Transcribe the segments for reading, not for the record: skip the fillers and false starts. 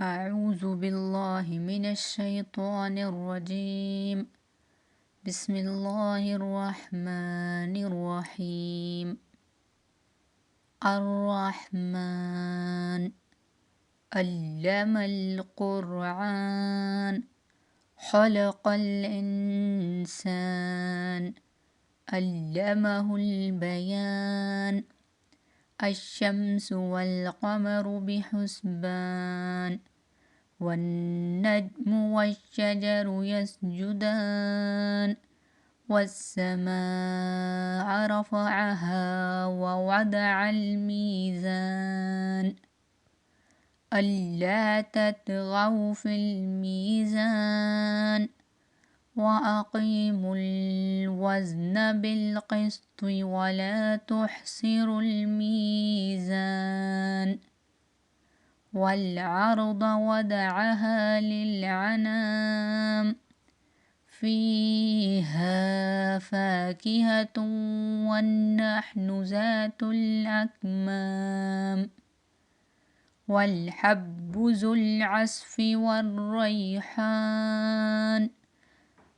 أعوذ بالله من الشيطان الرجيم. بسم الله الرحمن الرحيم. الرحمن علم القرآن خلق الإنسان علمه البيان. الشمس والقمر بحسبان والنجم والشجر يسجدان والسماء رفعها ووضع الميزان ألا تطغوا في الميزان وأقيموا الوزن بالقسط ولا تخسروا الميزان والأرض وضعها للأنام فيها فاكهة والنخل ذات الأكمام والحب ذو العصف والريحان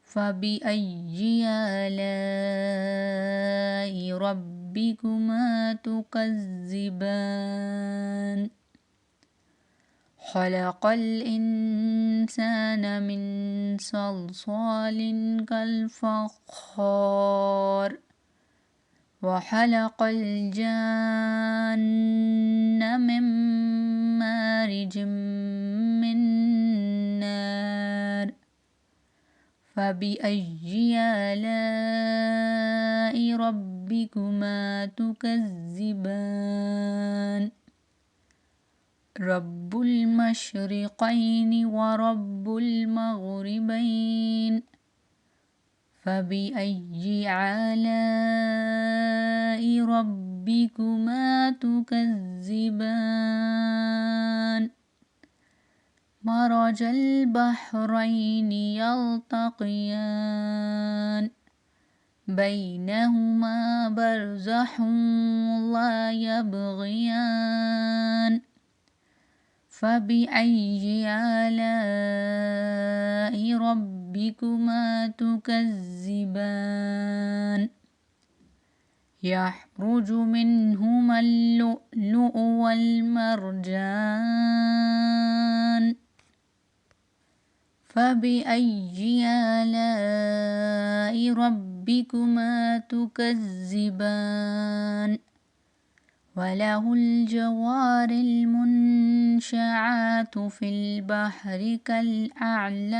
فبأي آلاء ربكما تكذبان خلق الإنسان من صلصال كالفخار وخلق الجن من مارج من نار فبأي آلاء ربكما تكذبان رب المشرقين ورب المغربين فبأي آلاء ربكما تكذبان مرج البحرين يلتقيان بينهما برزخ لا يبغيان فبأي آلاء ربكما تكذبان يخرج منهما اللؤلؤ والمرجان فبأي آلاء ربكما تكذبان وله الجوار المنشآت في البحر كالأعلام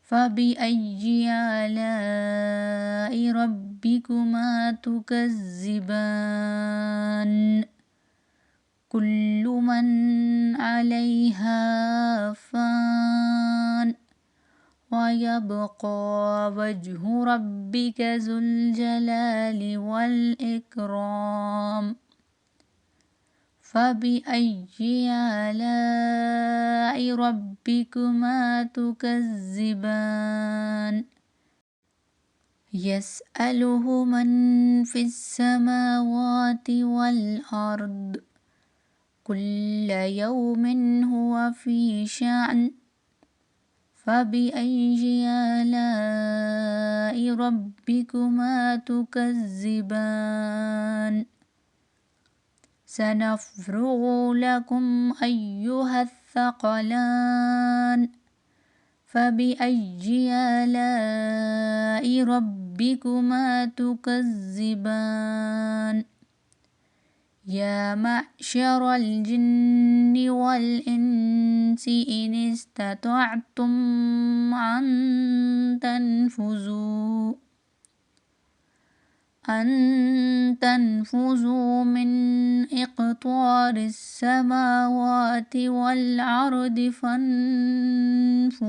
فبأي آلاء ربكما تكذبان كل من عليها فان ويبقى وجه ربك ذو الجلال والإكرام فبأي آلاء ربكما تكذبان يسأله من في السماوات والأرض كل يوم هو في شأن فبأي آلاء ربكما تكذبان سنفرغ لكم أيها الثقلان فبأي آلاء ربكما تكذبان يا معشر الجن والإنس إن استطعتم أن تنفذوا من أقطار السماوات والأرض فانفذوا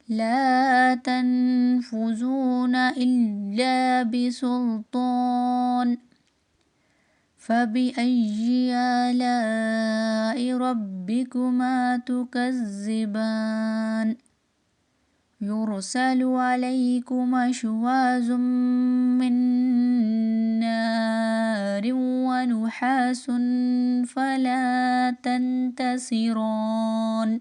لا تنفذون إلا بسلطان فبأي آلاء ربكما تكذبان يرسل عليكما شواظ من نار ونحاس فلا تنتصران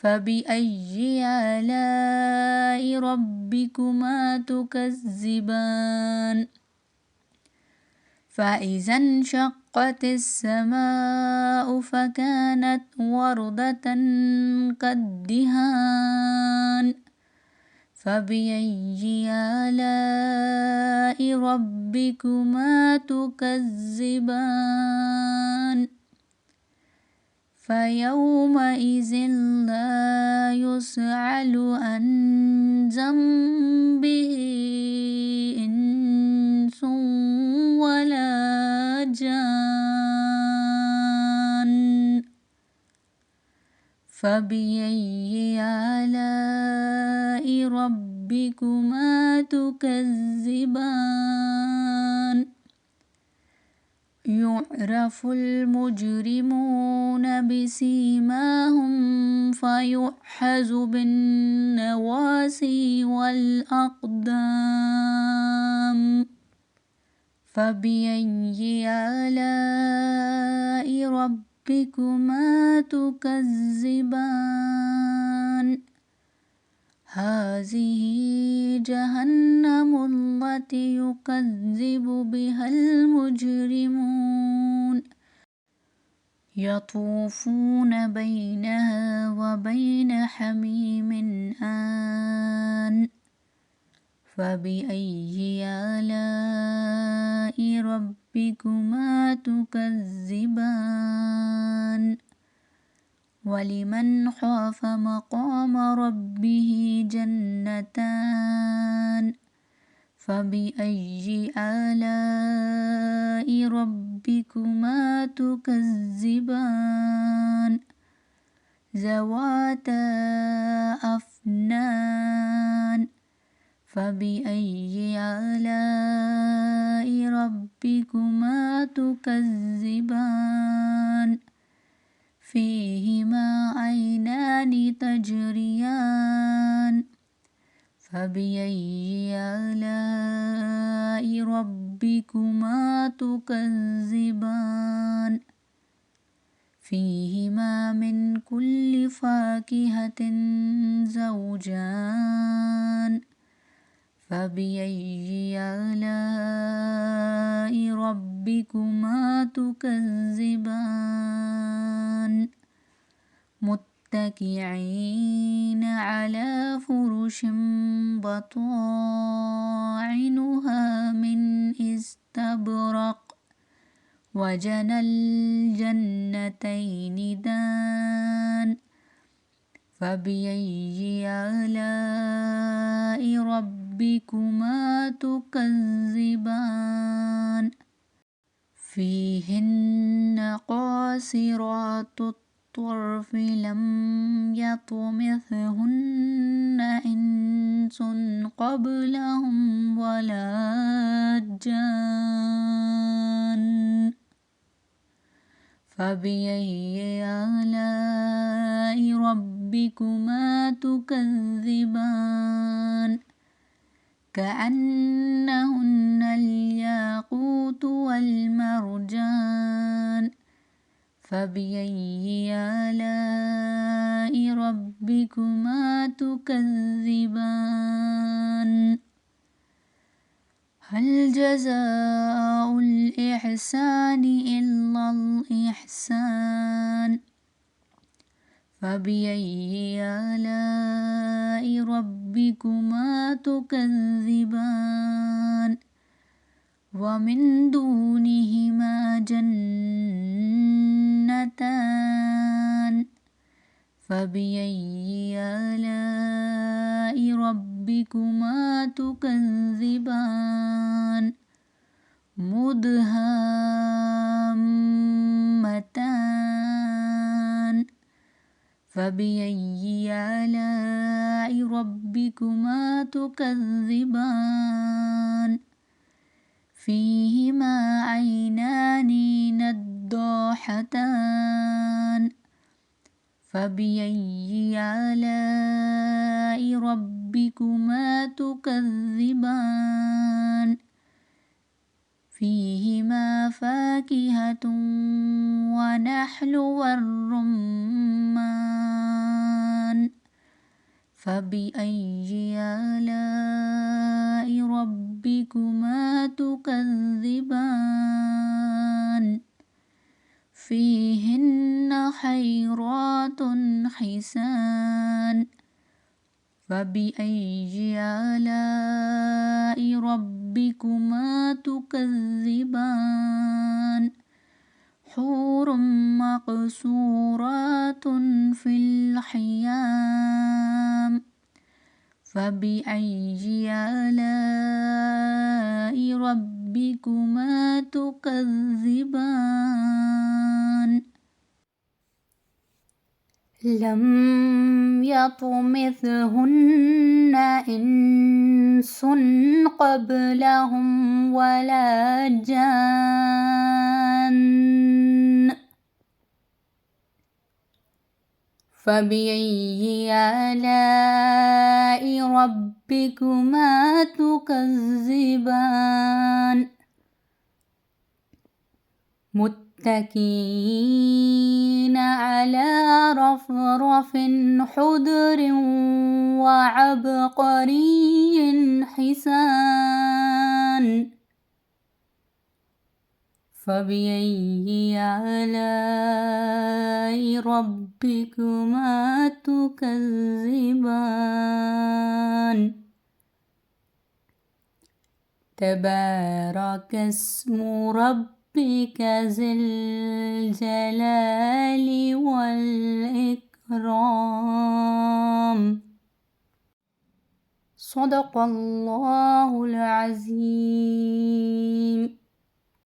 فبأي آلاء ربكما تكذبان فإذا انشقت السماء فكانت وردة كالدهان فبأي آلاء ربكما تكذبان فيومئذ لا يسأل عن ذنبه إنس ولا جان فبأي آلاء ربكما تكذبان يعرف المجرمون بسيماهم فيؤخذ بالنواصي والأقدام فبأي آلاء ربكما تكذبان هذه جهنم التي يكذب بها المجرمون يطوفون بينها وبين حميم آن فبأي آلاء ربكما تكذبان ولمن خاف مقام ربه جنتان فبأي آلاء ربكما تكذبان ذواتا أفنان فبأي آلاء ربكما تكذبان فيهما عينان تجريان فبأي آلاء ربكما تكذبان فيهما من كل فاكهة زوجان فبأي آلاء ربكما تكذبان متكئين على فرش بطائنها من استبرق وجنى الجنتين دان فبأي آلاء ربكما تكذبان فيهن قاصرات الطرف لم يطمثهن إنس قبلهم ولا جان فبأي آلاء ربكما تكذبان كأنهن الياقوت والمرجان فبأي آلاء ربكما تكذبان هل جزاء الإحسان إلا الإحسان فبأي آلاء ربكما تكذبان ومن دونهما جنتان فبأي آلاء ربكما تكذبان مدهامتان فبأي آلاء ربكما تكذبان فيهما عينان نضاحتان فبأي آلاء ربكما تكذبان فيهما فاكهة ونحل والرمان فبأي آلاء ربكما تكذبان فيهن خيرات حسان فبأي آلاء ربكما تكذبان حور مقصورات في الخيام فبأي آلاء ربكما تكذبان لم يطمثهن إنس قبلهم ولا جان فبأي آلاء ربكما تكذبان متكئين على رفرف خضر وعبقري حسان فبأي آلاء ربكما تكذبان تبارك اسم ربك ذي الجلال والإكرام صدق الله العظيم.